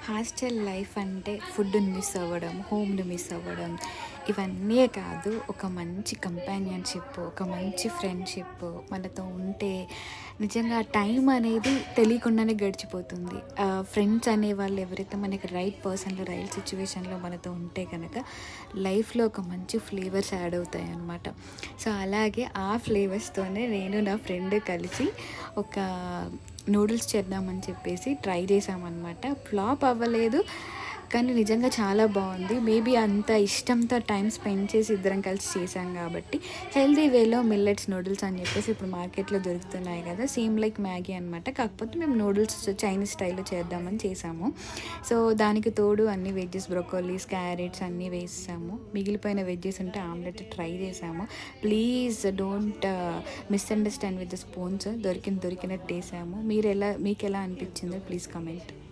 Hostel life అంటే ఫుడ్‌ని miss అవ్వడం, హోమ్‌ని మిస్ అవ్వడం ఇవన్నీ కాదు. ఒక మంచి కంపానియన్‌షిప్, ఒక మంచి ఫ్రెండ్‌షిప్ మనతో ఉంటే నిజంగా టైం అనేది తెలియకుండానే గడిచిపోతుంది. ఫ్రెండ్స్ అనేవాళ్ళు ఎవరైతే మనకి రైట్ పర్సన్‌లో, రైట్ సిట్యుయేషన్‌లో మనతో ఉంటే గనక లైఫ్‌లో ఒక మంచి ఫ్లేవర్స్ యాడ్ అవుతాయన్నమాట. సో, అలాగే ఆ ఫ్లేవర్స్‌తోనే నేను నా ఫ్రెండ్ కలిసి ఒక నూడిల్స్ చేద్దామని చెప్పేసి ట్రై చేశామన్నమాట. ఫ్లాప్ అవ్వలేదు. కానీ నిజంగా చాలా బావుంది. మేబీ అంత ఇష్టంతో టైమ్ స్పెండ్ చేసి ఇద్దరం కలిసి చేశాం కాబట్టి హెల్తీ వేలో మిల్లెట్స్ నూడిల్స్ అని చెప్పేసి ఇప్పుడు మార్కెట్‌లో దొరుకుతున్నాయి కదా! సేమ్ లైక్ మ్యాగీ అనమాట. కాకపోతే మేము నూడిల్స్ చైనీస్ స్టైల్‌లో చేద్దామని చేశాము. సో, దానికి తోడు అన్ని వెజ్జెస్ బ్రొకోలీస్, క్యారెట్స్ అన్నీ వేసేసాము. మిగిలిపోయిన వెజ్జెస్ ఉంటే ఆమ్లెట్ ట్రై చేశాము. Please don't misunderstand with the spoons. దొరికినట్టు ఏసాము. మీకెలా అనిపించిందో ప్లీజ్ కామెంట్.